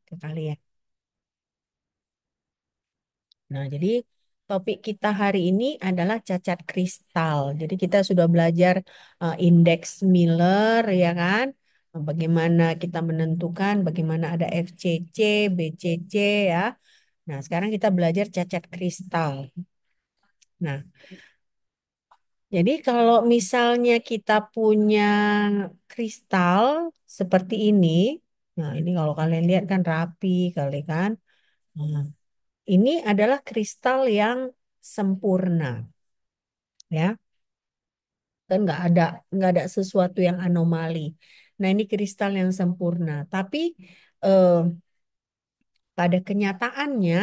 ke kalian. Nah, jadi topik kita hari ini adalah cacat kristal. Jadi kita sudah belajar indeks Miller, ya kan? Bagaimana kita menentukan, bagaimana ada FCC, BCC, ya. Nah, sekarang kita belajar cacat kristal. Nah, jadi kalau misalnya kita punya kristal seperti ini, nah ini kalau kalian lihat kan rapi kali kan. Nah, ini adalah kristal yang sempurna, ya, dan nggak ada sesuatu yang anomali. Nah, ini kristal yang sempurna. Tapi eh, pada kenyataannya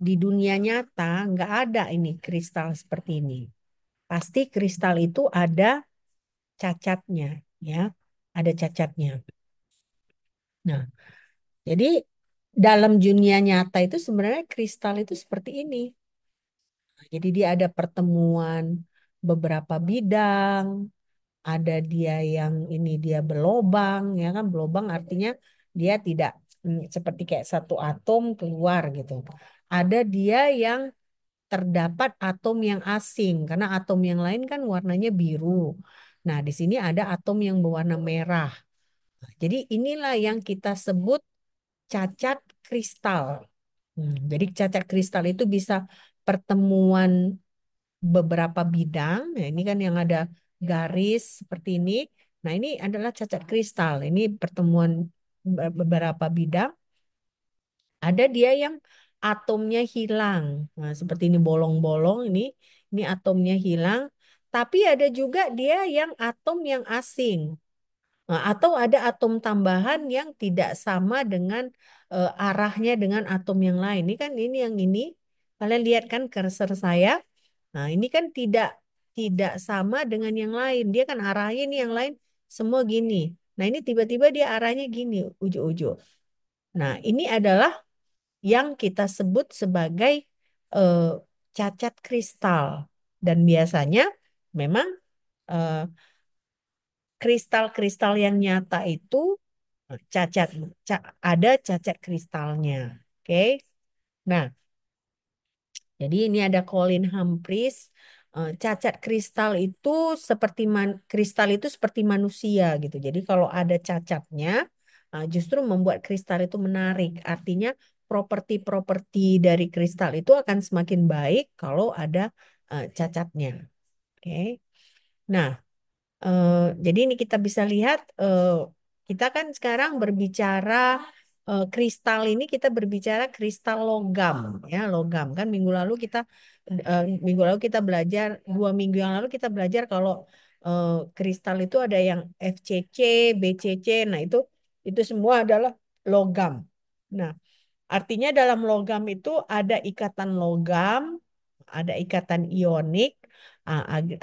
di dunia nyata nggak ada ini kristal seperti ini. Pasti kristal itu ada cacatnya, ya, ada cacatnya. Nah, jadi dalam dunia nyata itu sebenarnya kristal itu seperti ini. Jadi dia ada pertemuan beberapa bidang, ada dia yang ini dia berlobang, ya kan? Berlobang artinya dia tidak seperti kayak satu atom keluar gitu. Ada dia yang terdapat atom yang asing karena atom yang lain kan warnanya biru. Nah, di sini ada atom yang berwarna merah. Jadi inilah yang kita sebut cacat kristal. Jadi cacat kristal itu bisa pertemuan beberapa bidang. Nah, ini kan yang ada garis seperti ini. Nah, ini adalah cacat kristal. Ini pertemuan beberapa bidang. Ada dia yang atomnya hilang. Nah, seperti ini bolong-bolong ini atomnya hilang. Tapi ada juga dia yang atom yang asing. Nah, atau ada atom tambahan yang tidak sama dengan arahnya dengan atom yang lain. Ini kan ini yang ini. Kalian lihat kan cursor saya. Nah, ini kan tidak sama dengan yang lain. Dia kan arahnya ini yang lain semua gini. Nah, ini tiba-tiba dia arahnya gini, ujung-ujung. Nah, ini adalah yang kita sebut sebagai eh, cacat kristal. Dan biasanya memang eh, kristal-kristal yang nyata itu cacat, ada cacat kristalnya. Oke. Nah, jadi ini ada Colin Humphreys. Cacat kristal itu kristal itu seperti manusia gitu. Jadi kalau ada cacatnya, justru membuat kristal itu menarik. Artinya properti-properti dari kristal itu akan semakin baik kalau ada cacatnya. Oke. Nah, jadi ini kita bisa lihat, kita kan sekarang berbicara kristal ini kita berbicara kristal logam, ya logam kan minggu lalu kita belajar 2 minggu yang lalu kita belajar kalau kristal itu ada yang FCC, BCC, nah itu semua adalah logam. Nah, artinya dalam logam itu ada ikatan logam, ada ikatan ionik,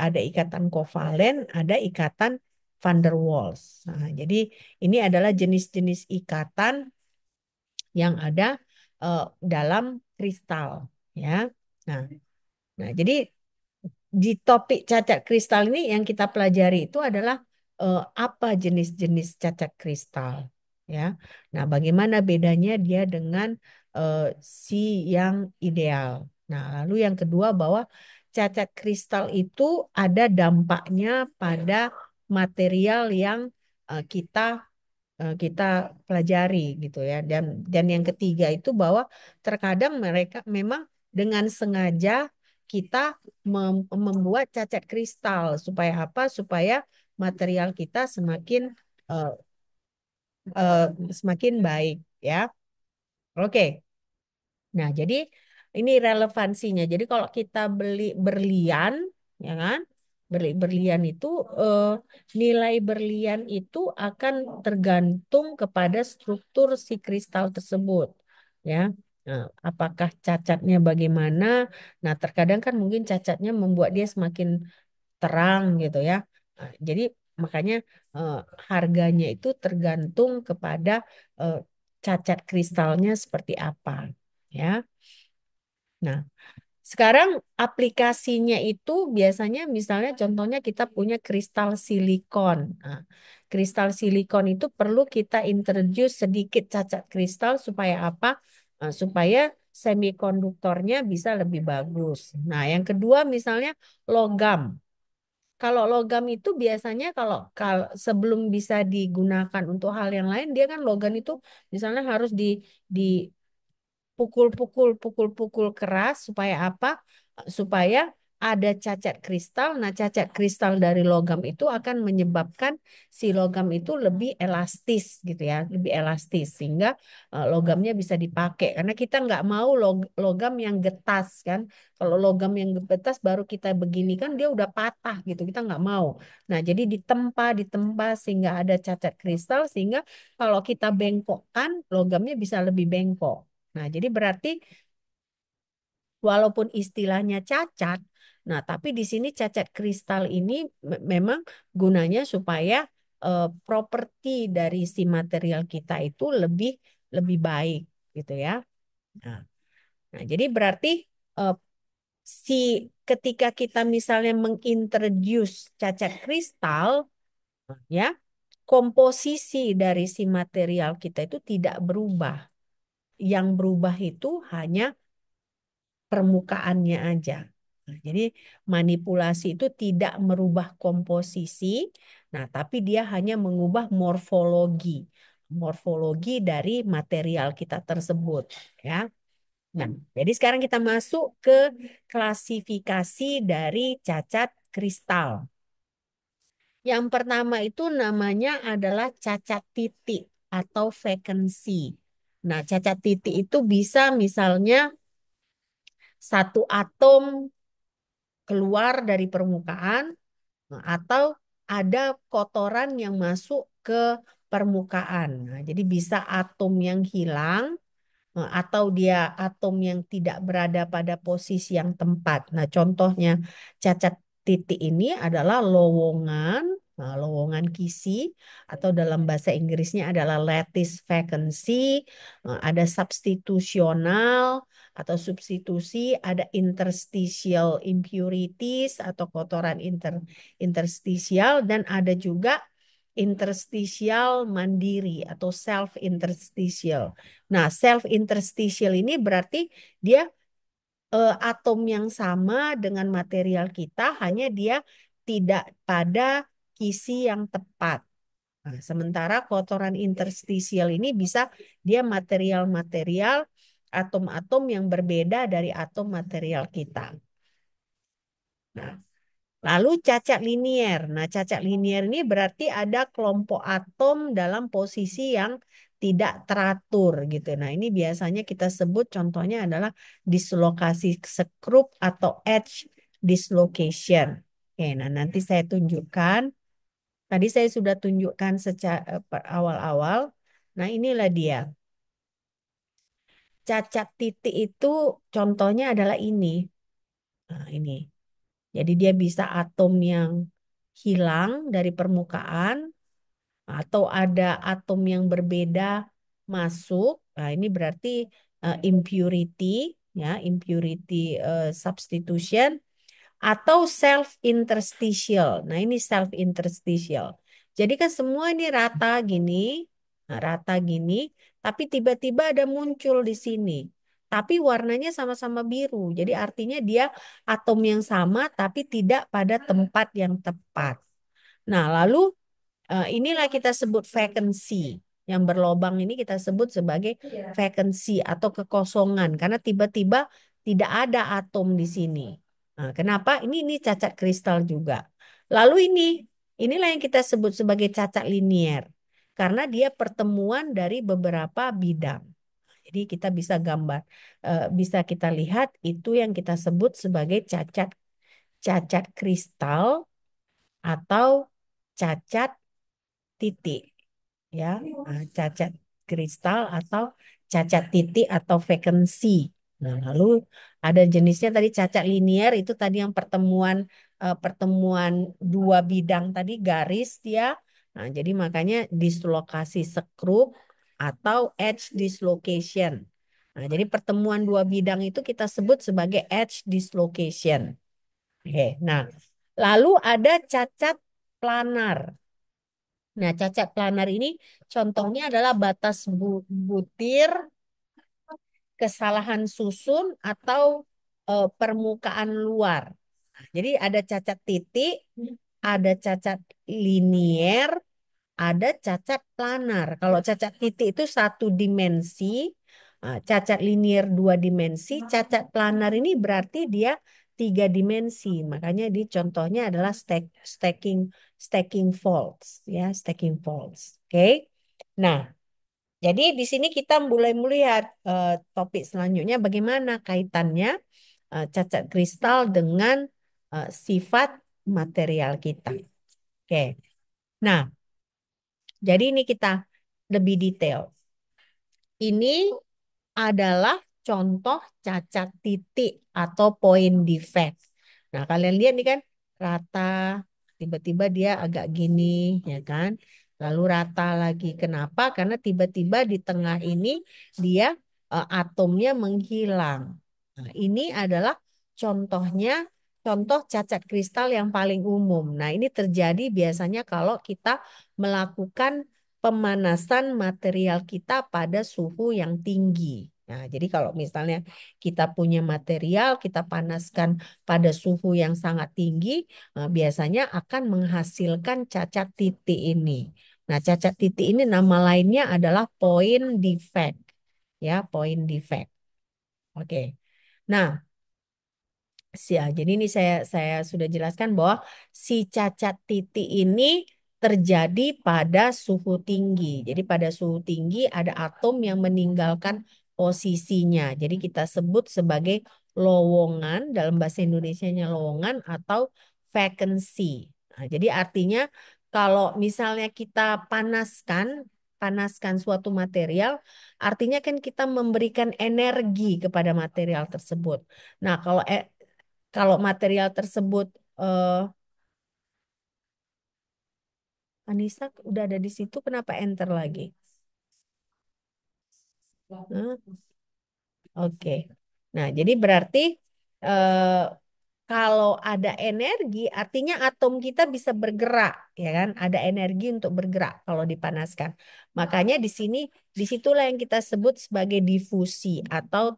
ada ikatan kovalen, ada ikatan van der Waals. Nah, jadi ini adalah jenis-jenis ikatan yang ada eh, dalam kristal, ya. Nah, nah, jadi di topik cacat kristal ini yang kita pelajari itu adalah apa jenis-jenis cacat kristal, ya. Nah, bagaimana bedanya dia dengan eh, si yang ideal. Nah, lalu yang kedua bahwa cacat kristal itu ada dampaknya pada material yang kita pelajari gitu ya. Dan yang ketiga itu bahwa terkadang mereka memang dengan sengaja kita membuat cacat kristal supaya apa? Supaya material kita eh, eh, semakin baik, ya. Oke. Nah, jadi ini relevansinya. Jadi kalau kita beli berlian, ya kan? Berlian itu eh, nilai berlian itu akan tergantung kepada struktur si kristal tersebut, ya. Nah, apakah cacatnya bagaimana? Nah, terkadang kan mungkin cacatnya membuat dia semakin terang gitu ya. Nah, jadi makanya eh, harganya itu tergantung kepada eh, cacat kristalnya seperti apa, ya. Nah, sekarang aplikasinya itu biasanya misalnya contohnya kita punya kristal silikon. Nah, kristal silikon itu perlu kita introduce sedikit cacat kristal supaya apa? Supaya semikonduktornya bisa lebih bagus. Nah, yang kedua misalnya logam. Kalau logam itu biasanya kalau sebelum bisa digunakan untuk hal yang lain, dia kan logam itu misalnya harus di pukul-pukul keras supaya apa? Supaya ada cacat kristal. Nah, cacat kristal dari logam itu akan menyebabkan si logam itu lebih elastis gitu ya, lebih elastis sehingga logamnya bisa dipakai. Karena kita nggak mau logam yang getas kan. Kalau logam yang getas baru kita begini kan dia udah patah gitu. Kita nggak mau. Nah, jadi ditempa sehingga ada cacat kristal sehingga kalau kita bengkokkan logamnya bisa lebih bengkok. Nah, jadi berarti walaupun istilahnya cacat, nah tapi di sini cacat kristal ini memang gunanya supaya properti dari si material kita itu lebih lebih baik gitu ya. Nah, nah, jadi berarti eh, si ketika kita misalnya mengintroduce cacat kristal, ya komposisi dari si material kita itu tidak berubah. Yang berubah itu hanya permukaannya aja. Nah, jadi manipulasi itu tidak merubah komposisi, nah tapi dia hanya mengubah morfologi dari material kita tersebut, ya. Nah, jadi sekarang kita masuk ke klasifikasi dari cacat kristal. Yang pertama itu namanya adalah cacat titik atau vacancy. Nah, cacat titik itu bisa misalnya satu atom keluar dari permukaan atau ada kotoran yang masuk ke permukaan. Nah, jadi bisa atom yang hilang atau dia atom yang tidak berada pada posisi yang tempat. Nah, contohnya cacat titik ini adalah lowongan, nah, lowongan kisi atau dalam bahasa Inggrisnya adalah lattice vacancy, ada substitusional atau substitusi, ada interstitial impurities atau kotoran interstisial dan ada juga interstisial mandiri atau self interstitial. Nah, self interstitial ini berarti dia atom yang sama dengan material kita, hanya dia tidak pada kisi yang tepat. Nah, sementara kotoran interstisial ini bisa dia material-material atom-atom yang berbeda dari atom material kita. Nah, lalu cacat linier. Nah, cacat linier ini berarti ada kelompok atom dalam posisi yang tidak teratur gitu. Nah, ini biasanya kita sebut contohnya adalah dislokasi sekrup atau edge dislocation. Oke, nah nanti saya tunjukkan. Tadi saya sudah tunjukkan secara awal-awal. Nah, inilah dia. Cacat titik itu contohnya adalah ini. Nah, ini. Jadi dia bisa atom yang hilang dari permukaan atau ada atom yang berbeda masuk. Nah, ini berarti impurity ya, impurity substitution atau self interstitial. Nah, ini self interstitial. Jadi kan semua ini rata gini, nah, rata gini, tapi tiba-tiba ada muncul di sini. Tapi warnanya sama-sama biru. Jadi artinya dia atom yang sama tapi tidak pada tempat yang tepat. Nah, lalu inilah kita sebut vacancy. Yang berlobang ini kita sebut sebagai vacancy atau kekosongan karena tiba-tiba tidak ada atom di sini. Nah, kenapa? Ini cacat kristal juga. Lalu inilah yang kita sebut sebagai cacat linier karena dia pertemuan dari beberapa bidang. Jadi kita bisa gambar, bisa kita lihat itu yang kita sebut sebagai cacat cacat kristal atau cacat titik ya. Nah, cacat kristal atau cacat titik atau vacancy. Nah, lalu ada jenisnya tadi cacat linier itu tadi yang pertemuan dua bidang tadi garis dia. Nah, jadi makanya dislokasi sekrup atau edge dislocation. Nah, jadi pertemuan dua bidang itu kita sebut sebagai edge dislocation. Oke, nah lalu ada cacat planar. Nah, cacat planar ini contohnya adalah batas butir, kesalahan susun, atau permukaan luar. Nah, jadi ada cacat titik, ada cacat linier, ada cacat planar. Kalau cacat titik itu satu dimensi, cacat linier dua dimensi, cacat planar ini berarti dia tiga dimensi. Makanya di contohnya adalah stacking stacking faults, ya, stacking faults. Oke. Nah, jadi di sini kita mulai melihat topik selanjutnya bagaimana kaitannya cacat kristal dengan sifat material kita. Oke. Nah, jadi ini kita lebih detail. Ini adalah contoh cacat titik atau point defect. Nah, kalian lihat nih kan rata, tiba-tiba dia agak gini, ya kan? Lalu rata lagi. Kenapa? Karena tiba-tiba di tengah ini dia atomnya menghilang. Nah, ini adalah contohnya, contoh cacat kristal yang paling umum. Nah, ini terjadi biasanya kalau kita melakukan pemanasan material kita pada suhu yang tinggi. Nah, jadi kalau misalnya kita punya material, kita panaskan pada suhu yang sangat tinggi, biasanya akan menghasilkan cacat titik ini. Nah, cacat titik ini nama lainnya adalah point defect. Ya, point defect. Oke. Nah, jadi ini saya sudah jelaskan bahwa si cacat titik ini terjadi pada suhu tinggi. Jadi pada suhu tinggi ada atom yang meninggalkan posisinya. Jadi kita sebut sebagai lowongan, dalam bahasa Indonesianya lowongan atau vacancy. Nah, jadi artinya kalau misalnya kita panaskan suatu material, artinya kan kita memberikan energi kepada material tersebut. Nah, kalau material tersebut, eh Anissa udah ada di situ, kenapa enter lagi? Hah? Oke. Nah, jadi berarti eh, kalau ada energi, artinya atom kita bisa bergerak, ya kan? Ada energi untuk bergerak kalau dipanaskan. Makanya disitulah yang kita sebut sebagai difusi atau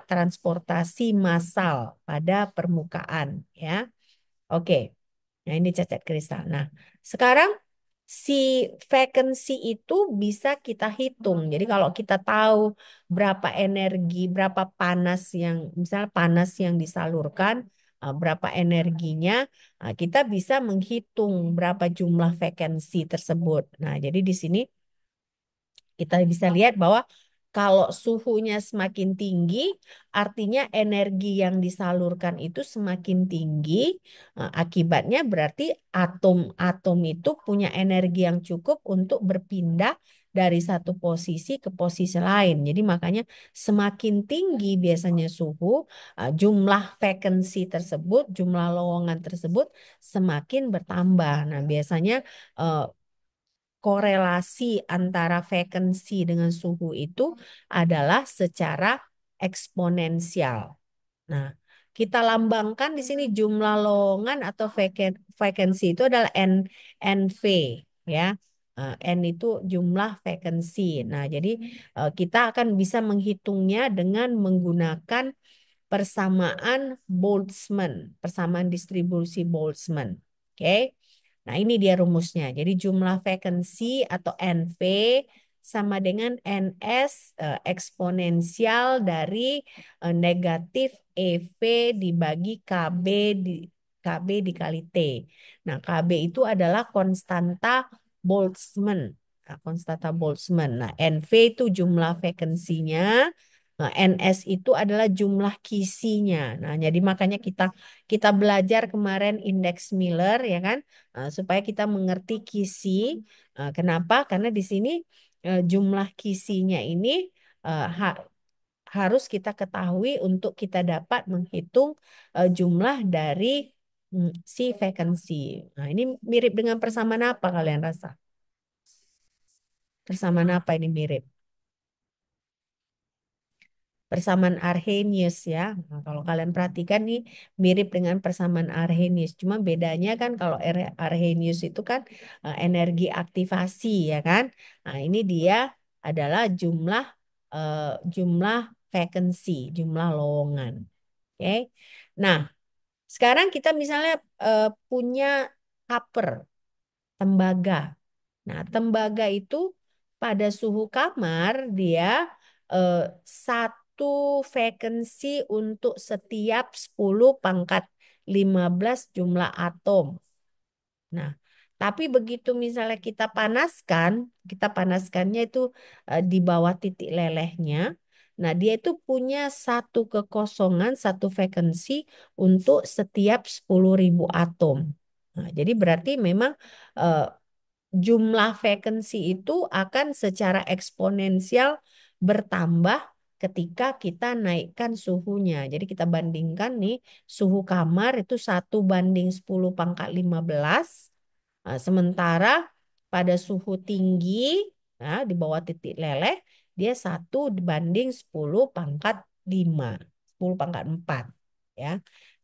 transportasi massal pada permukaan, ya. Oke. Nah, ini cacat kristal. Nah, sekarang si vacancy itu bisa kita hitung. Jadi kalau kita tahu berapa energi, berapa panas yang, misalnya panas yang disalurkan, berapa energinya, kita bisa menghitung berapa jumlah vacancy tersebut. Nah, jadi di sini kita bisa lihat bahwa kalau suhunya semakin tinggi, artinya energi yang disalurkan itu semakin tinggi. Akibatnya berarti atom-atom itu punya energi yang cukup untuk berpindah dari satu posisi ke posisi lain. Jadi makanya semakin tinggi biasanya suhu, jumlah vacancy tersebut, jumlah lowongan tersebut semakin bertambah. Nah, biasanya eh, korelasi antara vacancy dengan suhu itu adalah secara eksponensial. Nah, kita lambangkan di sini jumlah lowongan atau vacancy itu adalah NV, ya. N itu jumlah vacancy. Nah, jadi kita akan bisa menghitungnya dengan menggunakan persamaan Boltzmann, persamaan distribusi Boltzmann. Oke. Nah, ini dia rumusnya. Jadi jumlah vacancy atau NV sama dengan NS eksponensial dari negatif EV dibagi di KB dikali T. Nah, KB itu adalah konstanta Boltzmann. Nah, konstanta Boltzmann. Nah, NV itu jumlah vacancy-nya. Nah, NS itu adalah jumlah kisinya. Nah, jadi makanya kita kita belajar kemarin indeks Miller, ya kan. Supaya kita mengerti kisi. Kenapa? Karena di sini jumlah kisinya ini harus kita ketahui untuk kita dapat menghitung jumlah dari si vacancy. Nah, ini mirip dengan persamaan apa kalian rasa? Persamaan apa ini mirip? persamaan Arrhenius ya. Nah, kalau kalian perhatikan nih mirip dengan persamaan Arrhenius. Cuma bedanya kan kalau Arrhenius itu kan energi aktivasi ya kan. Nah, ini dia adalah eh, jumlah vacancy, jumlah lowongan. Oke. Nah, sekarang kita misalnya punya copper, tembaga. Nah, tembaga itu pada suhu kamar dia eh, satu vacancy untuk setiap 10 pangkat 15 jumlah atom. Nah, tapi begitu misalnya kita panaskannya itu di bawah titik lelehnya. Nah, dia itu punya satu kekosongan, satu vacancy untuk setiap 10.000 atom. Nah, jadi berarti memang eh, jumlah vacancy itu akan secara eksponensial bertambah ketika kita naikkan suhunya. Jadi kita bandingkan nih suhu kamar itu 1 banding 10 pangkat 15. Nah, sementara pada suhu tinggi di bawah titik leleh dia 1 banding 10 pangkat 5, 10 pangkat 4 ya.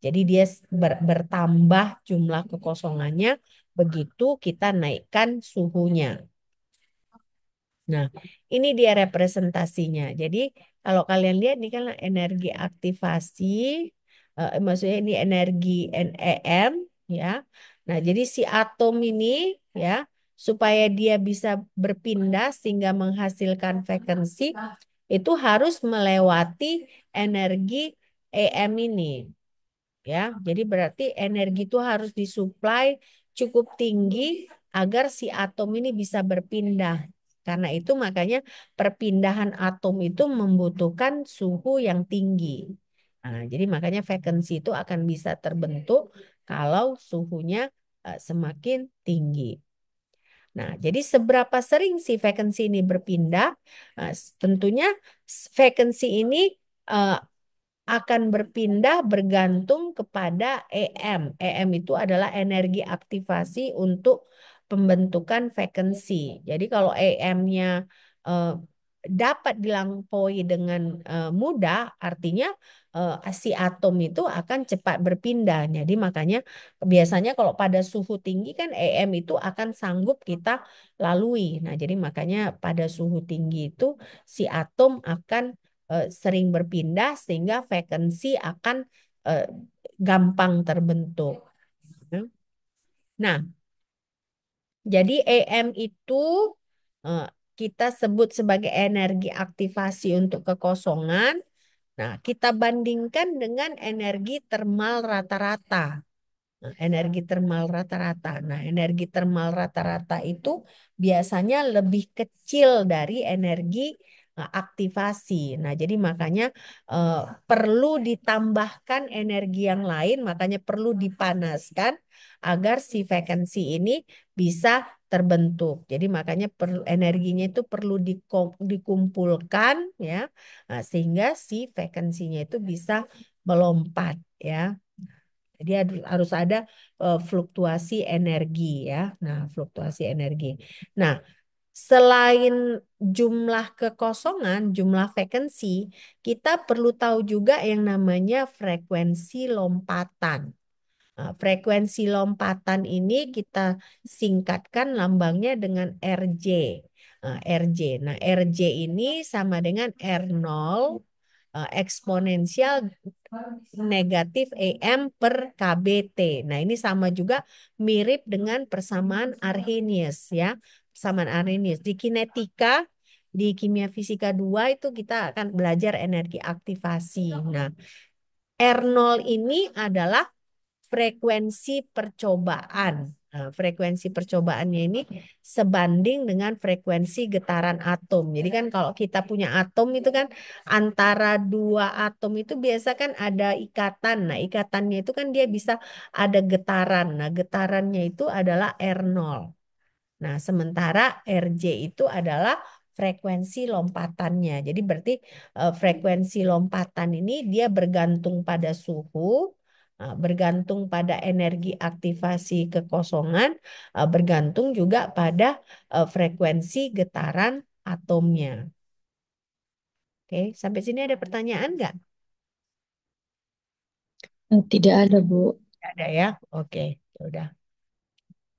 Jadi dia bertambah jumlah kekosongannya begitu kita naikkan suhunya. Nah, ini dia representasinya. Jadi, kalau kalian lihat ini kan energi aktivasi, maksudnya ini energi NEM, ya. Nah, jadi si atom ini, ya, supaya dia bisa berpindah sehingga menghasilkan vacancy, itu harus melewati energi EM ini. Ya, jadi berarti energi itu harus disuplai cukup tinggi agar si atom ini bisa berpindah. Karena itu makanya perpindahan atom itu membutuhkan suhu yang tinggi. Nah, jadi makanya vacancy itu akan bisa terbentuk kalau suhunya semakin tinggi. Nah, jadi seberapa sering si vacancy ini berpindah? Tentunya vacancy ini eh, akan berpindah bergantung kepada EM. EM itu adalah energi aktivasi untuk pembentukan vacancy. Jadi kalau EM-nya dapat dilampaui dengan mudah, artinya si atom itu akan cepat berpindah. Jadi makanya biasanya kalau pada suhu tinggi kan EM itu akan sanggup kita lalui. Nah, jadi makanya pada suhu tinggi itu si atom akan sering berpindah sehingga vacancy akan eh, gampang terbentuk. Nah, jadi EM itu eh, kita sebut sebagai energi aktivasi untuk kekosongan. Nah, kita bandingkan dengan energi termal rata-rata. Nah, energi termal rata-rata. Nah, energi termal rata-rata itu biasanya lebih kecil dari energi aktivasi. Nah, jadi makanya eh, perlu ditambahkan energi yang lain, makanya perlu dipanaskan agar si vacancy ini bisa terbentuk. Jadi makanya energinya itu perlu dikumpulkan ya, sehingga si vacancy-nya itu bisa melompat ya. Jadi harus ada fluktuasi energi ya. Nah, fluktuasi energi. Nah, selain jumlah kekosongan, jumlah vacancy, kita perlu tahu juga yang namanya frekuensi lompatan. Nah, frekuensi lompatan ini kita singkatkan lambangnya dengan RJ. Nah, RJ. Nah, RJ ini sama dengan R0 eksponensial negatif EM per KBT. Nah, ini sama juga mirip dengan persamaan Arrhenius ya. Persamaan Arrhenius. Di kinetika, di kimia fisika 2 itu kita akan belajar energi aktivasi. Nah, R0 ini adalah frekuensi percobaan. Nah, frekuensi percobaannya ini sebanding dengan frekuensi getaran atom. Jadi kan kalau kita punya atom itu kan antara dua atom itu biasa kan ada ikatan. Nah, ikatannya itu kan dia bisa ada getaran. Nah, getarannya itu adalah R0. Nah, sementara RJ itu adalah frekuensi lompatannya. Jadi berarti frekuensi lompatan ini dia bergantung pada suhu, bergantung pada energi aktivasi kekosongan, bergantung juga pada frekuensi getaran atomnya. Oke, sampai sini ada pertanyaan nggak? Tidak ada, Bu. Nggak ada ya? Oke, ya udah.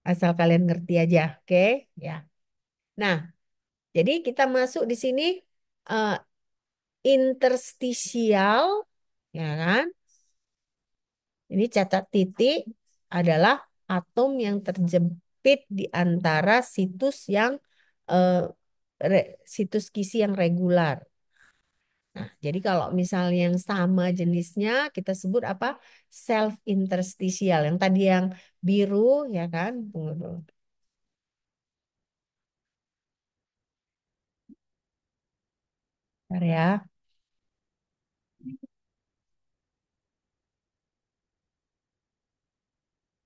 Asal kalian ngerti aja, oke? Ya. Nah, jadi kita masuk di sini eh, interstisial, ya kan? Ini cacat titik adalah atom yang terjepit di antara eh, situs kisi yang regular. Nah, jadi kalau misalnya yang sama jenisnya kita sebut apa? Self interstitial. Yang tadi yang biru ya kan? Tunggu dulu. Bentar ya.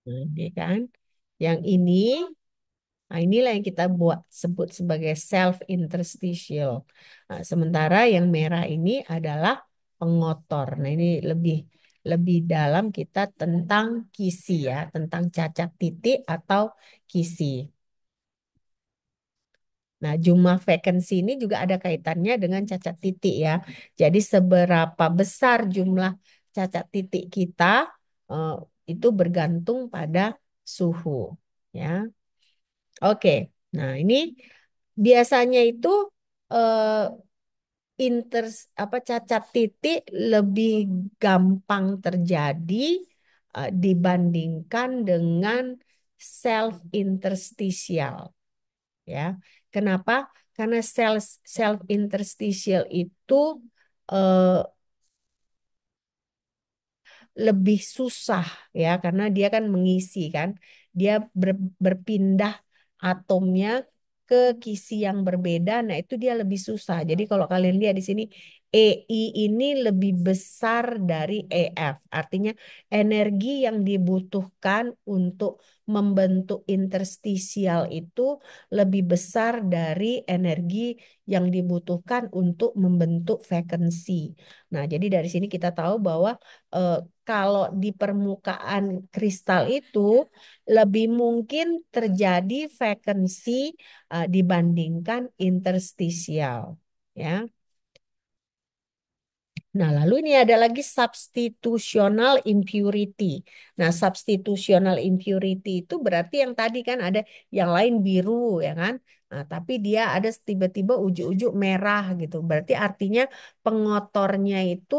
Nah, ini kan. Yang ini, nah inilah yang kita buat sebut sebagai self interstitial. Nah, sementara yang merah ini adalah pengotor. Nah, ini lebih lebih dalam kita tentang kisi ya, tentang cacat titik atau kisi. Nah, jumlah vacancy ini juga ada kaitannya dengan cacat titik ya. Jadi seberapa besar jumlah cacat titik kita eh, itu bergantung pada suhu ya. Oke. Nah, ini biasanya itu eh, apa cacat titik lebih gampang terjadi dibandingkan dengan self interstitial ya. Kenapa? Karena self interstitial itu eh, lebih susah ya karena dia kan mengisi kan. Dia berpindah atomnya ke kisi yang berbeda. Nah, itu dia lebih susah. Jadi kalau kalian lihat di sini EI ini lebih besar dari EF. Artinya energi yang dibutuhkan untuk membentuk interstisial itu lebih besar dari energi yang dibutuhkan untuk membentuk vacancy. Nah, jadi dari sini kita tahu bahwa eh, kalau di permukaan kristal itu lebih mungkin terjadi vacancy dibandingkan interstisial, ya. Nah, lalu ini ada lagi substitutional impurity. Nah, substitutional impurity itu berarti yang tadi kan ada yang lain biru ya kan? Nah, tapi dia ada tiba-tiba ujuk-ujuk merah gitu. Berarti artinya pengotornya itu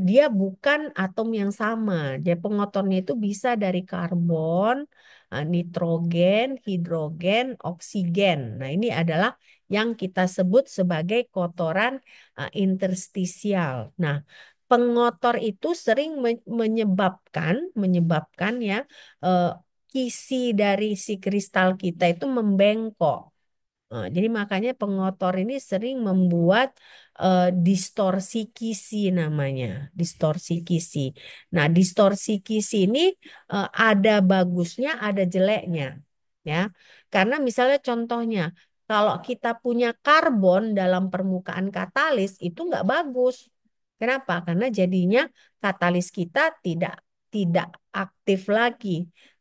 dia bukan atom yang sama. Dia pengotornya itu bisa dari karbon, nitrogen, hidrogen, oksigen. Nah, ini adalah yang kita sebut sebagai kotoran interstisial. Nah, pengotor itu sering menyebabkan ya eh, kisi dari si kristal kita itu membengkok. Jadi makanya pengotor ini sering membuat distorsi kisi namanya, distorsi kisi. Nah, distorsi kisi ini ada bagusnya, ada jeleknya, ya. Karena misalnya contohnya, kalau kita punya karbon dalam permukaan katalis itu nggak bagus. Kenapa? Karena jadinya katalis kita tidak tidak aktif lagi.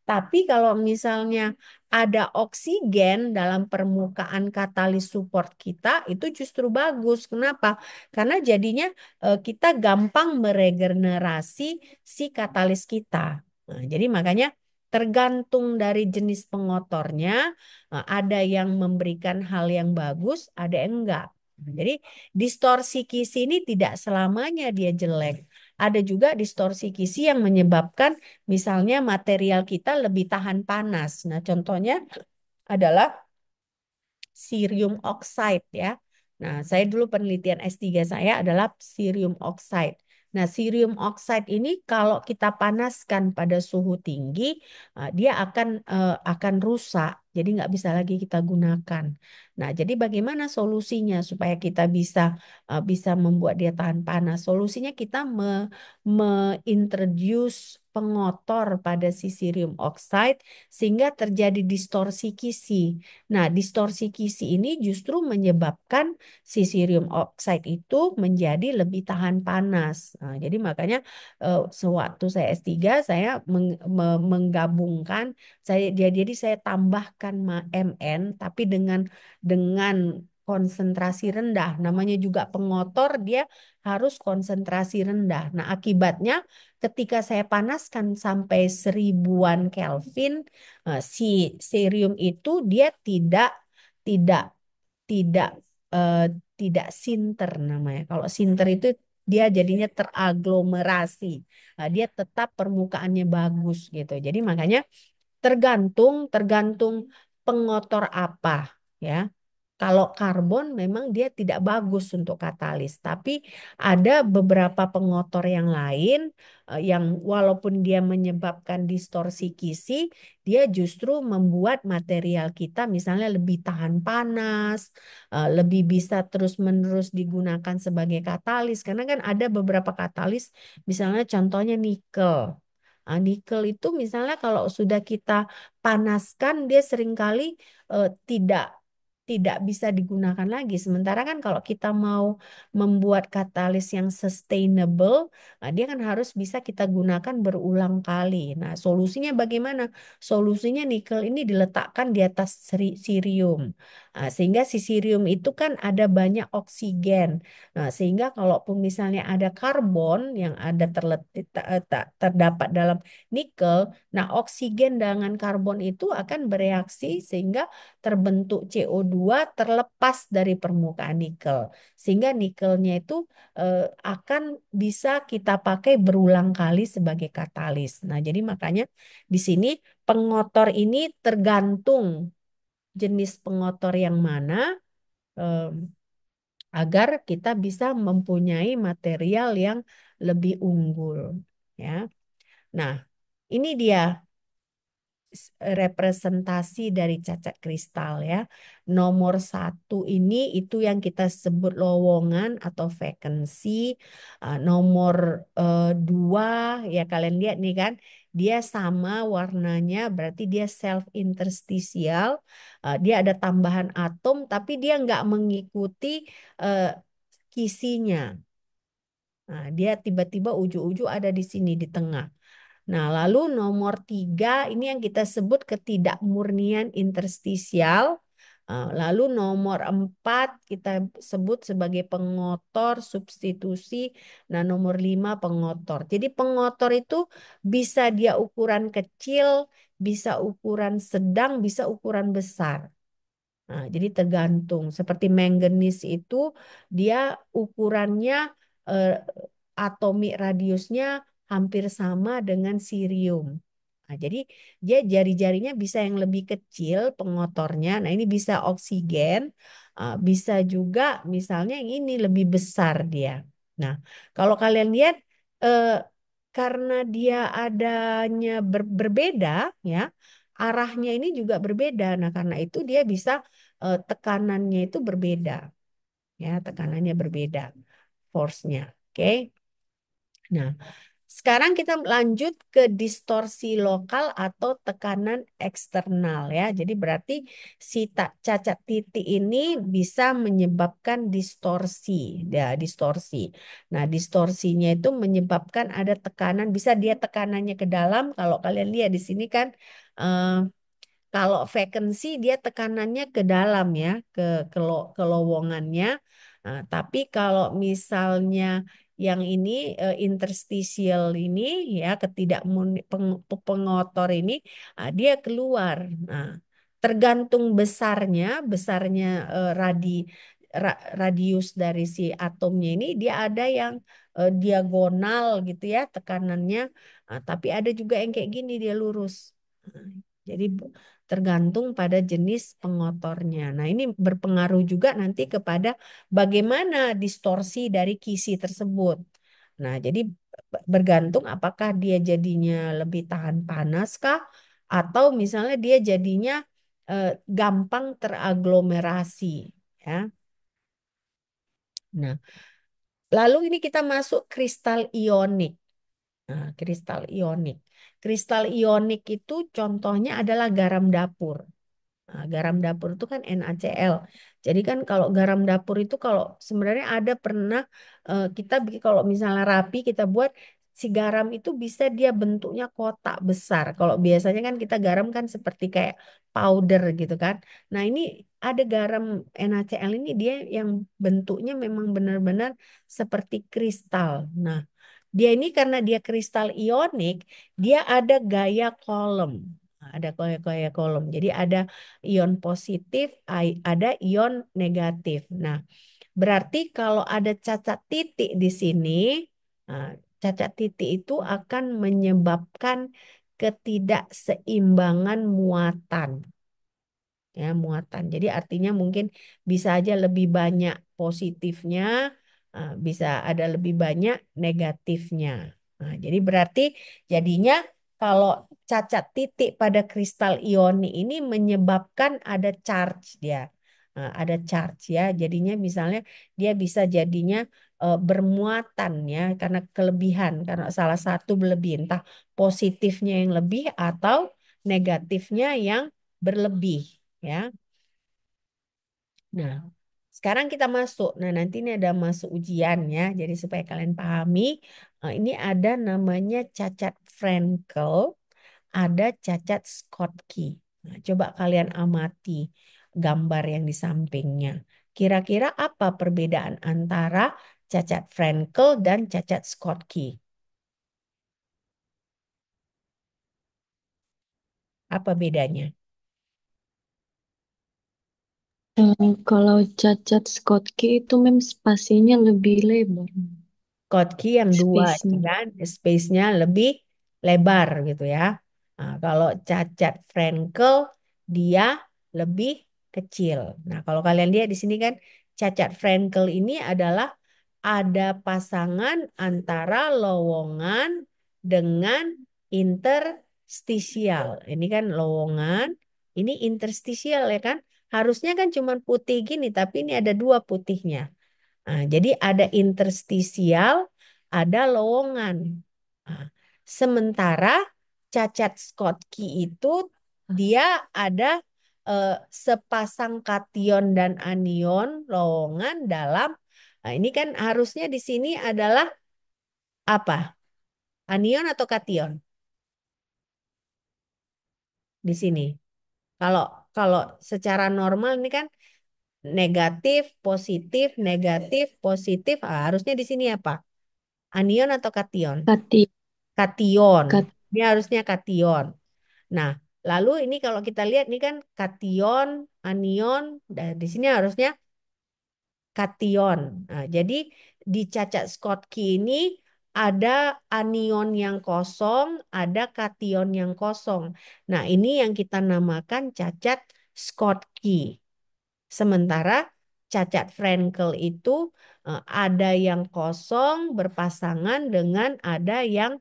Tapi kalau misalnya ada oksigen dalam permukaan katalis support kita itu justru bagus. Kenapa? Karena jadinya kita gampang meregenerasi si katalis kita. Nah, jadi makanya tergantung dari jenis pengotornya, ada yang memberikan hal yang bagus, ada yang enggak. Jadi distorsi kisi ini tidak selamanya dia jelek. Ada juga distorsi kisi yang menyebabkan misalnya material kita lebih tahan panas. Nah, contohnya adalah cerium oxide ya. Nah, saya dulu penelitian S3 saya adalah cerium oxide. Nah, cerium oxide ini kalau kita panaskan pada suhu tinggi, dia akan rusak. Jadi nggak bisa lagi kita gunakan. Nah, jadi bagaimana solusinya supaya kita bisa membuat dia tahan panas? Solusinya kita introduce pengotor pada si cerium oxide sehingga terjadi distorsi kisi. Nah, distorsi kisi ini justru menyebabkan sisirium oxide itu menjadi lebih tahan panas. Nah, jadi makanya sewaktu saya S3 saya menggabungkan jadi saya tambahkan Mn tapi dengan konsentrasi rendah. Namanya juga pengotor, dia harus konsentrasi rendah. Nah, akibatnya ketika saya panaskan sampai 1000-an Kelvin, si cerium itu dia tidak tidak eh, tidak sinter namanya. Kalau sinter itu dia jadinya teraglomerasi. Nah, dia tetap permukaannya bagus gitu. Jadi makanya tergantung tergantung pengotor apa ya. Kalau karbon memang dia tidak bagus untuk katalis, tapi ada beberapa pengotor yang lain yang walaupun dia menyebabkan distorsi kisi, dia justru membuat material kita misalnya lebih tahan panas, lebih bisa terus-menerus digunakan sebagai katalis. Karena kan ada beberapa katalis, misalnya contohnya nikel. Nikel itu misalnya kalau sudah kita panaskan dia seringkali tidak tidak bisa digunakan lagi. Sementara kan kalau kita mau membuat katalis yang sustainable, dia kan harus bisa kita gunakan berulang kali. Nah, solusinya bagaimana? Solusinya nikel ini diletakkan di atas sirium. Sehingga si sirium itu kan ada banyak oksigen. Nah, sehingga kalaupun misalnya ada karbon yang ada terdapat dalam nikel, nah oksigen dengan karbon itu akan bereaksi sehingga terbentuk CO2 terlepas dari permukaan nikel. Sehingga nikelnya itu akan bisa kita pakai berulang kali sebagai katalis. Nah, jadi makanya di sini pengotor ini tergantung jenis pengotor yang mana eh, agar kita bisa mempunyai material yang lebih unggul, ya. Nah, ini dia representasi dari cacat kristal ya. Nomor satu ini itu yang kita sebut lowongan atau vacancy. Nomor dua ya kalian lihat nih kan, dia sama warnanya berarti dia self interstitial. Dia ada tambahan atom tapi dia nggak mengikuti eh, kisinya. Nah, dia tiba-tiba ujung-ujung ada di sini di tengah. Nah, lalu nomor tiga ini yang kita sebut ketidakmurnian interstisial. Lalu nomor empat kita sebut sebagai pengotor substitusi. Nah, nomor lima pengotor. Jadi pengotor itu bisa dia ukuran kecil, bisa ukuran sedang, bisa ukuran besar. Nah, jadi tergantung. Seperti manganis itu dia ukurannya eh, atomik radiusnya hampir sama dengan cerium. Nah, jadi dia jari-jarinya bisa yang lebih kecil pengotornya. Nah, ini bisa oksigen, bisa juga misalnya yang ini lebih besar dia. Nah, kalau kalian lihat eh, karena dia adanya berbeda ya, arahnya ini juga berbeda. Nah, karena itu dia bisa tekanannya itu berbeda ya, tekanannya berbeda, force-nya. Oke. Nah, sekarang kita lanjut ke distorsi lokal atau tekanan eksternal ya. Jadi berarti si cacat titik ini bisa menyebabkan distorsi, ya distorsi. Nah, distorsinya itu menyebabkan ada tekanan, bisa dia tekanannya ke dalam. Kalau kalian lihat di sini kan, eh, kalau vacancy dia tekanannya ke dalam ya, ke lowongannya. Nah, tapi kalau misalnya yang ini interstitial ini ya pengotor ini, dia keluar. Nah, tergantung besarnya radius dari si atomnya ini dia ada yang diagonal gitu ya tekanannya. Tapi ada juga yang kayak gini dia lurus. Nah, jadi tergantung pada jenis pengotornya. Nah, ini berpengaruh juga nanti kepada bagaimana distorsi dari kisi tersebut. Nah, jadi bergantung apakah dia jadinya lebih tahan panas kah atau misalnya dia jadinya gampang teraglomerasi ya. Nah, lalu ini kita masuk kristal ionik. Nah, kristal ionik. Kristal ionik itu contohnya adalah garam dapur. Nah, garam dapur itu kan NaCl. Jadi kan kalau garam dapur itu kalau sebenarnya ada pernah kita kalau misalnya rapi kita buat si garam itu bisa dia bentuknya kotak besar. Kalau biasanya kan kita garam kan seperti kayak powder gitu kan. Nah, ini ada garam NaCl ini dia yang bentuknya memang benar-benar seperti kristal. Nah, dia ini karena dia kristal ionik, dia ada gaya kolom. Ada gaya kolom. Jadi ada ion positif, ada ion negatif. Nah, berarti kalau ada cacat titik di sini, nah, cacat titik itu akan menyebabkan ketidakseimbangan muatan. Ya, muatan. Jadi artinya mungkin bisa aja lebih banyak positifnya, bisa ada lebih banyak negatifnya. Nah, jadi berarti jadinya kalau cacat titik pada kristal ioni ini menyebabkan ada charge dia. Nah, ada charge ya. Jadinya misalnya dia bisa jadinya bermuatan ya karena kelebihan, karena salah satu berlebih, entah positifnya yang lebih atau negatifnya yang berlebih ya. Nah, sekarang kita masuk. Nah, nanti ini ada masuk ujian ya. Jadi supaya kalian pahami, ini ada namanya cacat Frankel, ada cacat Schottky. Nah, coba kalian amati gambar yang di sampingnya. Kira-kira apa perbedaan antara cacat Frankel dan cacat Schottky? Apa bedanya? Kalau cacat Schottky itu spasinya lebih lebar. Kotki yang dua, ya Space-nya. kan? Space-nya lebih lebar gitu ya. Nah, kalau cacat Frankel dia lebih kecil. Nah, kalau kalian lihat di sini kan cacat Frankel ini adalah ada pasangan antara lowongan dengan interstisial. Ini kan lowongan, ini interstisial ya kan? Harusnya kan cuma putih gini, tapi ini ada dua putihnya. Nah, jadi ada interstisial, ada lowongan. Nah, sementara cacat Schottky itu dia ada eh, sepasang kation dan anion lowongan dalam. Nah, ini kan harusnya di sini adalah apa? Anion atau kation di sini. Kalau kalau secara normal ini kan negatif, positif, negatif, positif. Ah, harusnya di sini apa? Anion atau kation? Kati, Kation. kat, Ini harusnya kation. Nah, lalu ini kalau kita lihat ini kan kation, anion, dan di sini harusnya kation. Nah, jadi di cacat Schottky ini ada anion yang kosong, ada kation yang kosong. Nah, ini yang kita namakan cacat Schottky. Sementara cacat Frankel itu ada yang kosong berpasangan dengan ada yang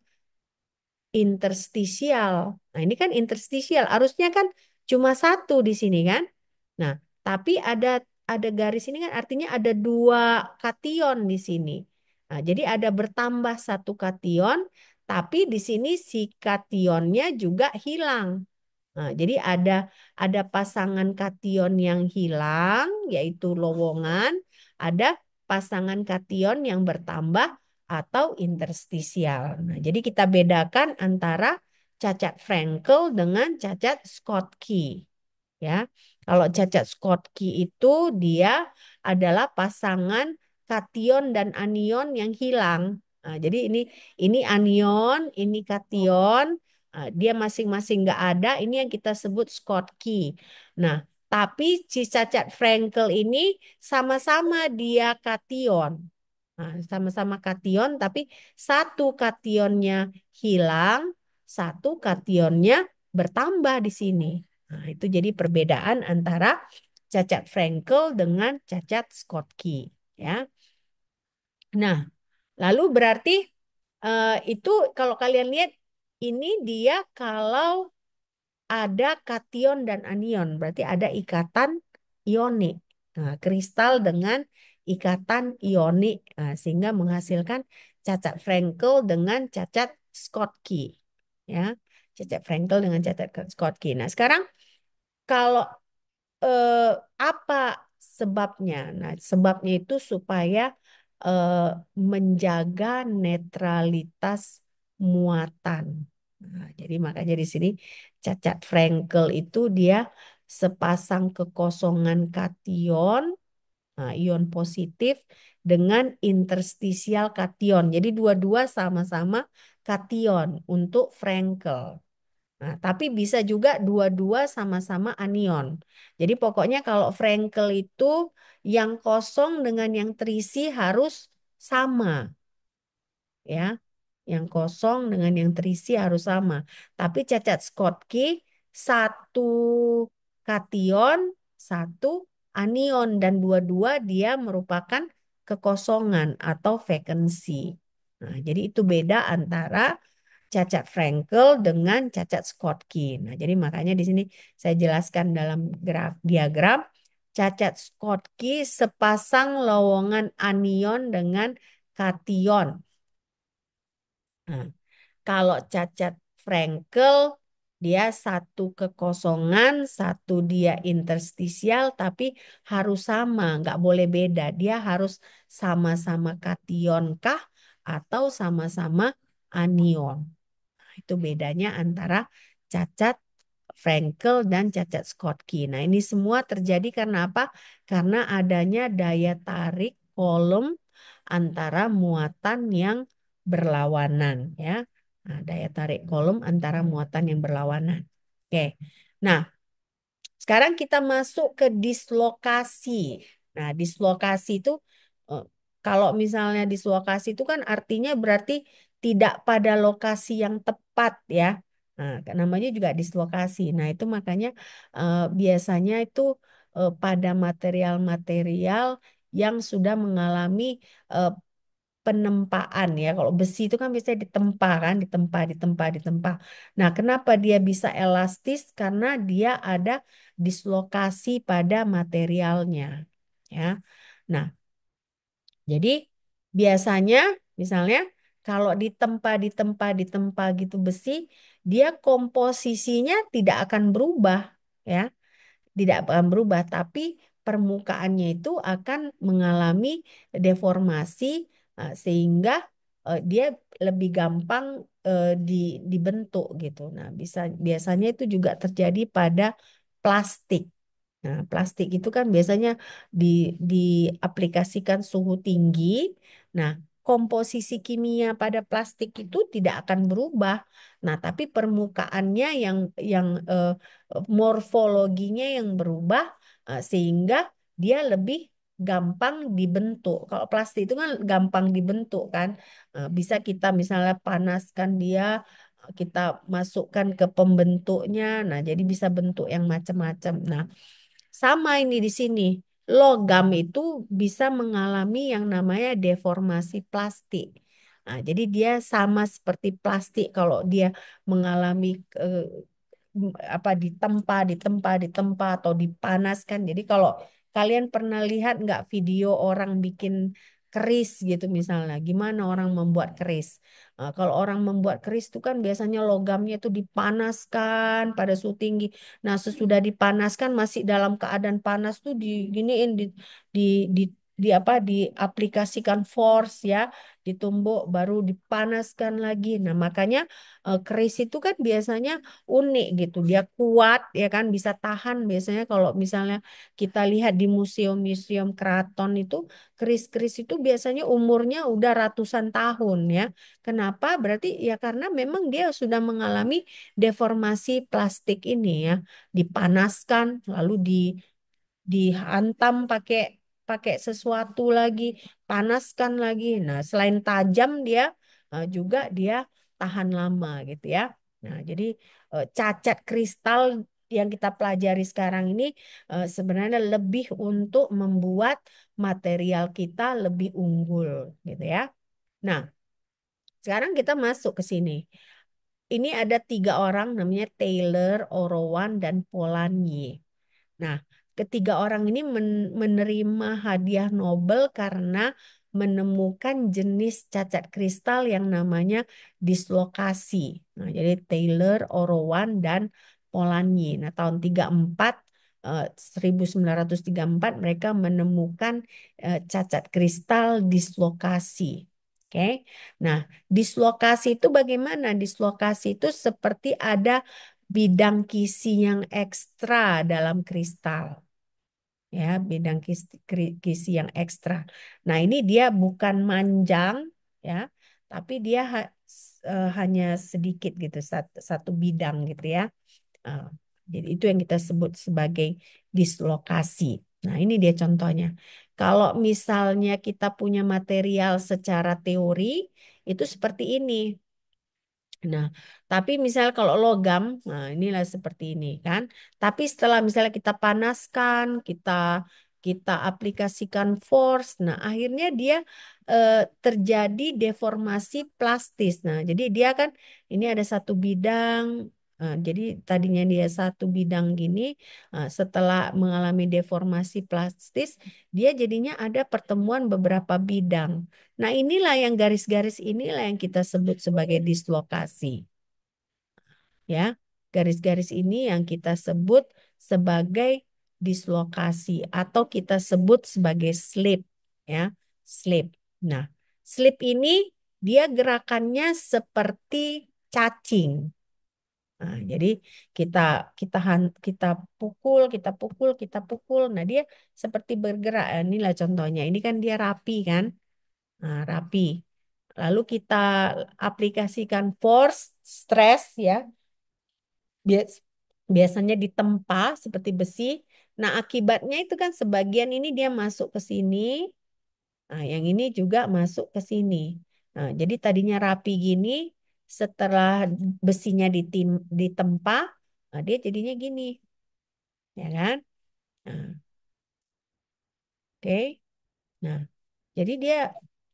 interstisial. Nah, ini kan interstisial. Harusnya kan cuma satu di sini kan. Nah, tapi ada garis ini kan artinya ada dua kation di sini. Nah, jadi ada bertambah satu kation, tapi di sini si kationnya juga hilang. Nah, jadi ada pasangan kation yang hilang, yaitu lowongan, ada pasangan kation yang bertambah atau interstisial. Nah, jadi kita bedakan antara cacat Frankel dengan cacat Schottky. Ya, kalau cacat Schottky itu dia adalah pasangan kation dan anion yang hilang. Nah, jadi ini anion, ini kation, dia masing-masing nggak ada. Ini yang kita sebut Schottky. Nah, tapi si cacat Frankel ini sama-sama dia kation. Nah, sama-sama kation, tapi satu kationnya hilang, satu kationnya bertambah di sini. Nah, itu jadi perbedaan antara cacat Frankel dengan cacat Schottky, ya. Nah, lalu berarti itu kalau kalian lihat ini dia kalau ada kation dan anion, berarti ada ikatan ionik. Nah, kristal dengan ikatan ionik, nah, sehingga menghasilkan cacat Frankel dengan cacat Schottky, ya. Cacat Frankel dengan cacat Schottky. Nah, sekarang kalau eh, apa sebabnya? Nah, sebabnya itu supaya eh, menjaga netralitas muatan. Nah, jadi makanya di sini cacat Frankel itu dia sepasang kekosongan kation, nah, ion positif dengan interstisial kation. Jadi dua-dua sama-sama kation untuk Frankel. Nah, tapi bisa juga dua-dua sama-sama anion. Jadi pokoknya kalau Frankel itu yang kosong dengan yang terisi harus sama, ya. Yang kosong dengan yang terisi harus sama. Tapi cacat Schottky satu kation, satu anion dan dua-dua dia merupakan kekosongan atau vacancy. Nah, jadi itu beda antara cacat Frankel dengan cacat Schottky. Nah, jadi makanya di sini saya jelaskan dalam diagram cacat Schottky sepasang lowongan anion dengan kation. Nah, kalau cacat Frankel dia satu kekosongan, satu dia interstisial, tapi harus sama, nggak boleh beda. Dia harus sama-sama kation kah atau sama-sama anion. Itu bedanya antara cacat Frankel dan cacat Schottky. Nah, ini semua terjadi karena apa? Karena adanya daya tarik kolom antara muatan yang berlawanan, ya. Nah, daya tarik kolom antara muatan yang berlawanan. Oke. Nah, sekarang kita masuk ke dislokasi. Nah, dislokasi itu eh, kalau misalnya dislokasi itu kan artinya berarti tidak pada lokasi yang tepat, ya. Nah, namanya juga dislokasi. Nah, itu makanya biasanya itu pada material-material yang sudah mengalami eh, penempaan, ya. Kalau besi itu kan biasanya ditempa kan, ditempa, ditempa, ditempa. Nah, kenapa dia bisa elastis? Karena dia ada dislokasi pada materialnya, ya. Nah, jadi biasanya misalnya kalau ditempa, ditempa, ditempa gitu besi, dia komposisinya tidak akan berubah, ya, tidak akan berubah, tapi permukaannya itu akan mengalami deformasi sehingga dia lebih gampang dibentuk gitu. Nah, biasanya itu juga terjadi pada plastik. Nah, plastik itu kan biasanya di, diaplikasikan suhu tinggi. Nah, komposisi kimia pada plastik itu tidak akan berubah. Nah, tapi permukaannya yang morfologinya yang berubah sehingga dia lebih gampang dibentuk. Kalau plastik itu kan gampang dibentuk kan. Bisa kita misalnya panaskan dia, kita masukkan ke pembentuknya. Nah, jadi bisa bentuk yang macam-macam. Nah, sama ini di sini. Logam itu bisa mengalami yang namanya deformasi plastik. Nah, jadi dia sama seperti plastik kalau dia mengalami apa ditempa, ditempa, ditempa atau dipanaskan. Jadi kalau kalian pernah lihat nggak video orang bikin keris gitu misalnya, gimana orang membuat keris? Kalau orang membuat keris itu kan biasanya logamnya itu dipanaskan pada suhu tinggi. Nah, sesudah dipanaskan masih dalam keadaan panas tuh diginiin di di di apa diaplikasikan force, ya, ditumbuk baru dipanaskan lagi. Nah, makanya keris itu kan biasanya unik gitu. Dia kuat, ya kan, bisa tahan. Biasanya kalau misalnya kita lihat di museum-museum keraton itu, keris-keris itu biasanya umurnya udah ratusan tahun, ya. Kenapa? Berarti ya karena memang dia sudah mengalami deformasi plastik ini, ya. Dipanaskan lalu dihantam pakai pakai sesuatu lagi, panaskan lagi. Nah, selain tajam dia juga dia tahan lama gitu, ya. Nah, jadi cacat kristal yang kita pelajari sekarang ini sebenarnya lebih untuk membuat material kita lebih unggul gitu, ya. Nah, sekarang kita masuk ke sini. Ini ada tiga orang namanya Taylor, Orowan, dan Polanyi. Nah, ketiga orang ini menerima hadiah Nobel karena menemukan jenis cacat kristal yang namanya dislokasi. Nah, jadi Taylor, Orowan, dan Polanyi. Nah, tahun 1934 mereka menemukan cacat kristal dislokasi. Oke. Nah, dislokasi itu bagaimana? Dislokasi itu seperti ada bidang kisi yang ekstra dalam kristal. Ya, bidang kisi yang ekstra. Nah, ini dia bukan manjang, ya, tapi dia hanya sedikit gitu, satu bidang gitu ya. Ah, jadi itu yang kita sebut sebagai dislokasi. Nah, ini dia contohnya. Kalau misalnya kita punya material secara teori, itu seperti ini. Nah, tapi misal kalau logam, nah inilah seperti ini kan. Tapi setelah misalnya kita panaskan, kita aplikasikan force, nah akhirnya dia terjadi deformasi plastis. Nah, jadi dia kan ini ada satu bidang. Jadi tadinya dia satu bidang gini, setelah mengalami deformasi plastis, dia jadinya ada pertemuan beberapa bidang. Nah, inilah yang garis-garis inilah yang kita sebut sebagai dislokasi, ya. Garis-garis ini yang kita sebut sebagai dislokasi atau kita sebut sebagai slip, ya, slip. Nah, slip ini dia gerakannya seperti cacing. Nah, jadi kita kita pukul, kita pukul, kita pukul. Nah, dia seperti bergerak. Inilah contohnya. Ini kan dia rapi kan? Nah, rapi. Lalu kita aplikasikan force, stress ya. Bias- Biasanya ditempa seperti besi. Nah, akibatnya itu kan sebagian ini dia masuk ke sini. Nah, yang ini juga masuk ke sini. Nah, jadi tadinya rapi gini, setelah besinya ditempa, nah, dia jadinya gini, ya kan? Nah, oke. Nah, jadi dia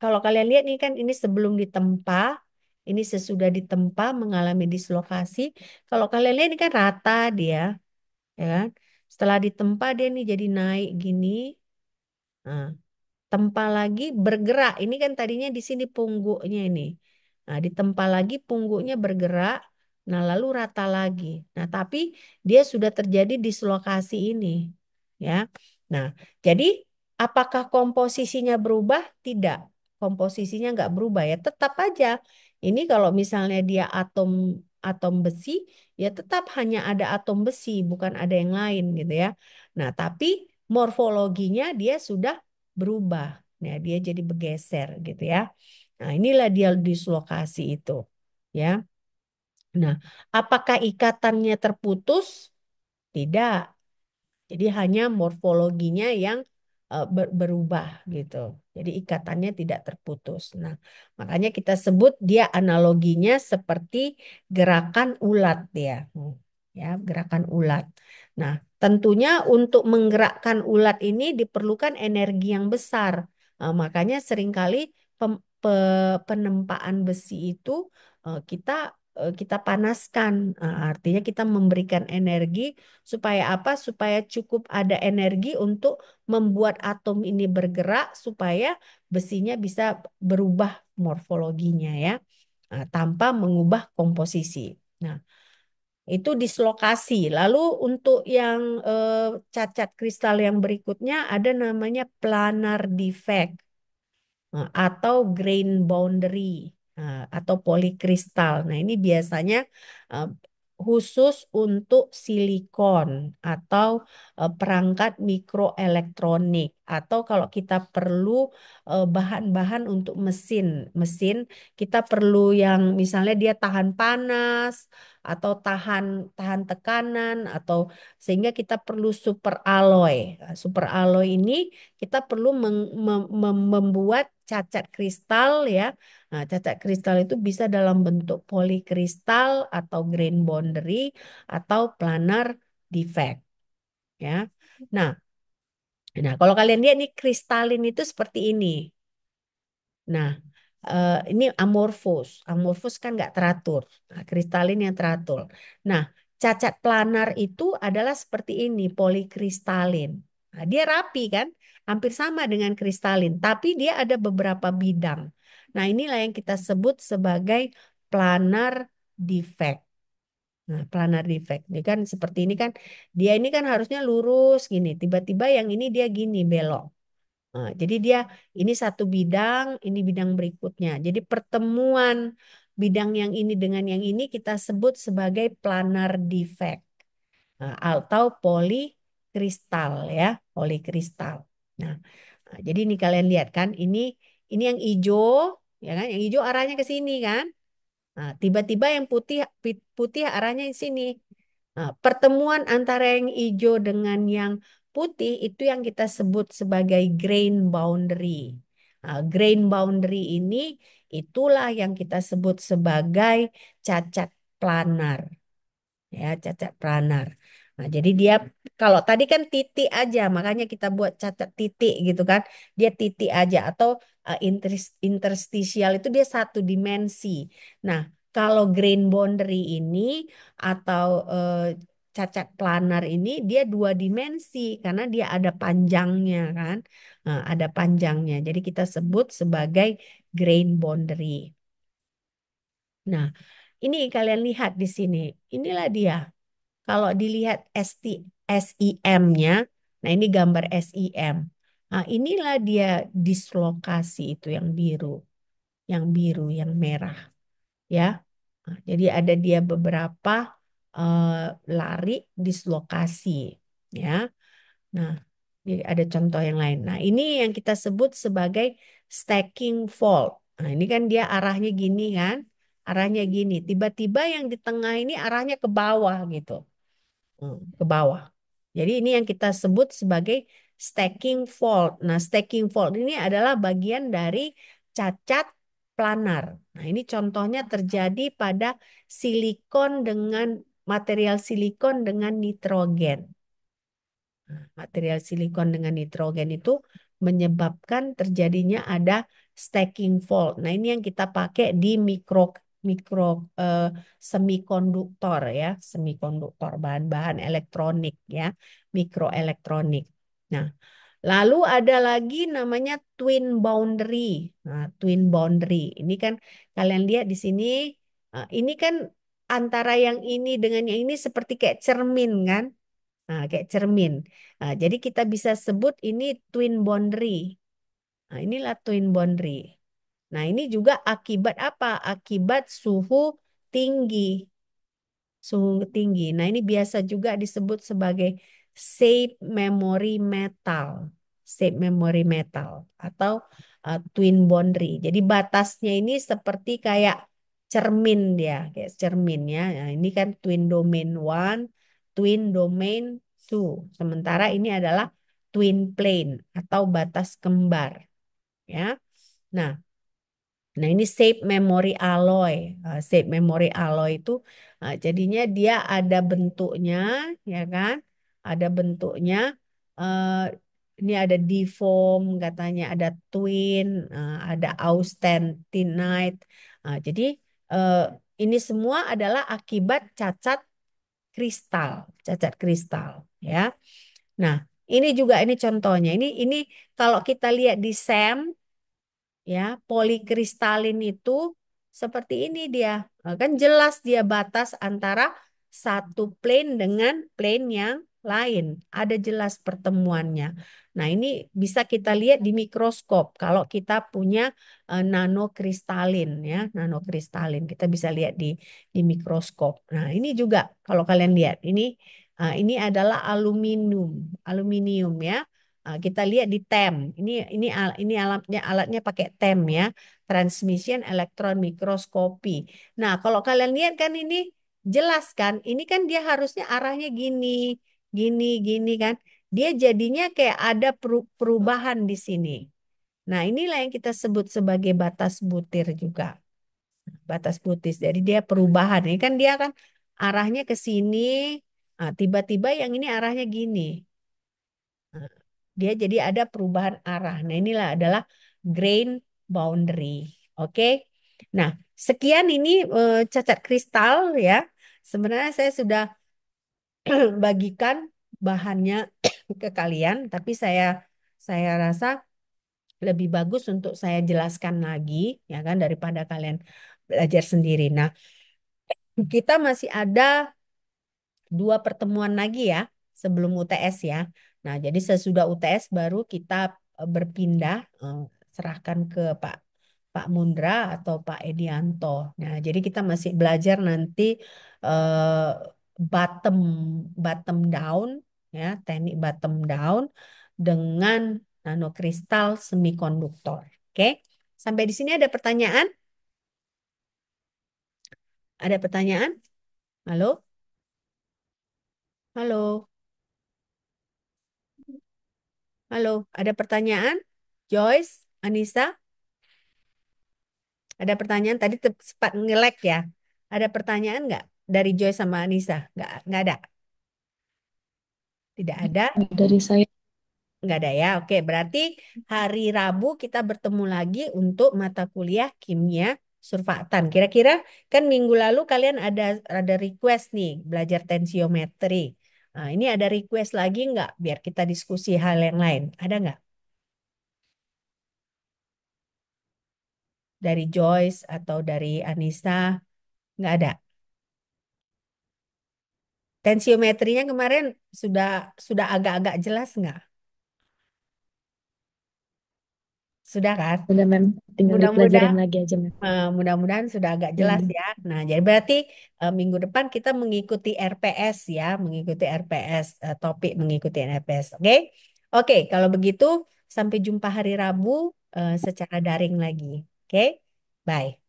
kalau kalian lihat nih kan ini sebelum ditempa, ini sesudah ditempa mengalami dislokasi. Kalau kalian lihat ini kan rata dia, ya kan? Setelah ditempa dia nih jadi naik gini. Nah, tempa lagi bergerak. Ini kan tadinya di sini pungguknya ini. Nah, ditempa lagi pungguknya bergerak. Nah, lalu rata lagi. Nah, tapi dia sudah terjadi dislokasi ini, ya. Nah, jadi apakah komposisinya berubah? Tidak. Komposisinya nggak berubah ya. Tetap aja. Ini kalau misalnya dia atom atom besi, ya tetap hanya ada atom besi, bukan ada yang lain gitu ya. Nah, tapi morfologinya dia sudah berubah. Nah, dia jadi bergeser gitu ya. Nah, inilah dia dislokasi itu. Ya. Nah, apakah ikatannya terputus? Tidak. Jadi hanya morfologinya yang berubah gitu. Jadi ikatannya tidak terputus. Nah, makanya kita sebut dia analoginya seperti gerakan ulat dia. Ya, gerakan ulat. Nah, tentunya untuk menggerakkan ulat ini diperlukan energi yang besar. Makanya seringkali penempaan besi itu kita panaskan. Artinya kita memberikan energi supaya apa? Supaya cukup ada energi untuk membuat atom ini bergerak supaya besinya bisa berubah morfologinya ya, tanpa mengubah komposisi. Nah, itu dislokasi. Lalu untuk yang cacat kristal yang berikutnya ada namanya planar defect. Atau grain boundary atau polikristal. Nah, ini biasanya eh, khusus untuk silikon atau perangkat mikroelektronik atau kalau kita perlu bahan-bahan untuk mesin kita perlu yang misalnya dia tahan panas atau tahan tahan tekanan atau sehingga kita perlu super alloy. Super alloy ini kita perlu membuat cacat kristal ya. Nah, cacat kristal itu bisa dalam bentuk polikristal atau grain boundary atau planar defect ya. Nah, kalau kalian lihat nih kristalin itu seperti ini. Nah, ini amorfos. Amorfos kan nggak teratur. Nah, kristalin yang teratur. Nah, cacat planar itu adalah seperti ini, polikristalin. Nah, dia rapi kan, hampir sama dengan kristalin, tapi dia ada beberapa bidang. Nah, inilah yang kita sebut sebagai planar defect. Nah, planar defect. Ini kan seperti ini kan, dia ini kan harusnya lurus gini, tiba-tiba yang ini dia gini belok. Jadi dia ini satu bidang, ini bidang berikutnya. Jadi pertemuan bidang yang ini dengan yang ini kita sebut sebagai planar defect. Atau polikristal ya, polikristal. Nah, jadi ini kalian lihat kan, ini yang hijau ya kan, yang hijau arahnya ke sini kan. Nah, tiba-tiba yang putih putih arahnya di sini. Nah, pertemuan antara yang hijau dengan yang putih itu yang kita sebut sebagai grain boundary. Nah, grain boundary ini itulah yang kita sebut sebagai cacat planar ya, cacat planar. Nah, jadi dia kalau tadi kan titik aja, makanya kita buat cacat titik gitu kan. Dia titik aja atau interstisial itu dia satu dimensi. Nah, kalau grain boundary ini atau cacat planar ini dia dua dimensi karena dia ada panjangnya kan. Nah, ada panjangnya. Jadi kita sebut sebagai grain boundary. Nah, ini kalian lihat di sini. Inilah dia. Kalau dilihat SIM-nya, nah ini gambar SIM. Nah, inilah dia dislokasi itu yang merah, ya. Nah, jadi ada dia beberapa eh, lari dislokasi, ya. Nah, ini ada contoh yang lain. Nah, ini yang kita sebut sebagai stacking fault. Nah, ini kan dia arahnya gini kan, arahnya gini. Tiba-tiba yang di tengah ini arahnya ke bawah gitu. Ke bawah. Jadi ini yang kita sebut sebagai stacking fault. Nah, stacking fault ini adalah bagian dari cacat planar. Nah, ini contohnya terjadi pada silikon dengan material silikon dengan nitrogen. Material silikon dengan nitrogen itu menyebabkan terjadinya ada stacking fault. Nah, ini yang kita pakai di mikro mikro eh, semikonduktor ya, semikonduktor bahan-bahan elektronik ya, mikroelektronik. Nah, lalu ada lagi namanya twin boundary. Nah, twin boundary ini kan kalian lihat di sini, ini kan antara yang ini dengan yang ini seperti kayak cermin kan? Nah, kayak cermin. Nah, jadi kita bisa sebut ini twin boundary. Nah, inilah twin boundary. Nah, ini juga akibat apa? Akibat suhu tinggi. Suhu tinggi. Nah, ini biasa juga disebut sebagai shape memory metal. Shape memory metal atau twin boundary. Jadi batasnya ini seperti kayak cermin dia, kayak cermin ya. Nah, ini kan twin domain one, twin domain two. Sementara ini adalah twin plane atau batas kembar ya. Nah, Nah, ini shape memory alloy. Shape memory alloy itu jadinya dia ada bentuknya, ya kan? Ada bentuknya. eh, ini ada deform, katanya ada twin, ada austentinite. Jadi eh, ini semua adalah akibat kristal, cacat kristal, ya. Nah, ini contohnya. Ini kalau kita lihat di SEM ya polikristalin itu seperti ini dia. Kan jelas dia batas antara satu plane dengan plane yang lain, ada jelas pertemuannya. Nah, ini bisa kita lihat di mikroskop kalau kita punya nanokristalin ya, nanokristalin kita bisa lihat di mikroskop. Nah, ini juga kalau kalian lihat ini adalah aluminium ya. Kita lihat di TEM. Ini alatnya pakai TEM ya, transmission elektron mikroskopi. Nah, kalau kalian lihat kan ini jelas kan, ini kan dia harusnya arahnya gini, gini, gini kan. Dia jadinya kayak ada perubahan di sini. Nah, inilah yang kita sebut sebagai batas butir juga. Batas butir. Jadi dia perubahan. Ini kan dia kan arahnya ke sini, tiba-tiba yang ini arahnya gini. Nah, dia jadi ada perubahan arah. Nah, inilah adalah grain boundary. Oke. Nah, sekian ini cacat kristal ya. Sebenarnya saya sudah bagikan bahannya ke kalian, tapi saya rasa lebih bagus untuk saya jelaskan lagi ya kan daripada kalian belajar sendiri. Nah, kita masih ada dua pertemuan lagi ya sebelum UTS ya. Nah, jadi sesudah UTS baru kita berpindah serahkan ke Pak Pak Mundra atau Pak Edianto. Nah, jadi kita masih belajar nanti eh, bottom bottom down ya, teknik bottom down dengan nanokristal semikonduktor. Oke, sampai di sini ada pertanyaan? Ada pertanyaan? Halo? Halo? Halo? Ada pertanyaan? Joyce? Anissa? Ada pertanyaan? Tadi sempat ngelek ya. Ada pertanyaan nggak dari Joyce sama Anissa? Nggak ada. Tidak ada. Dari saya Nggak ada ya. Oke, berarti hari Rabu kita bertemu lagi untuk mata kuliah kimia surfaktan. Kira-kira kan minggu lalu kalian ada request nih belajar tensiometri. Nah, ini ada request lagi nggak biar kita diskusi hal yang lain? Ada nggak? Dari Joyce atau dari Anissa? Nggak ada. Tensiometrinya kemarin sudah sudah agak-agak jelas nggak? Sudah kan? udah Mem, tinggal Mudah-mudahan dipelajarin lagi aja Mem. Mudah-mudahan sudah agak jelas Iya. ya. Nah, jadi berarti minggu depan kita mengikuti RPS ya, mengikuti RPS, topik mengikuti RPS. Oke? Oke, kalau begitu sampai jumpa hari Rabu secara daring lagi. Oke? Bye.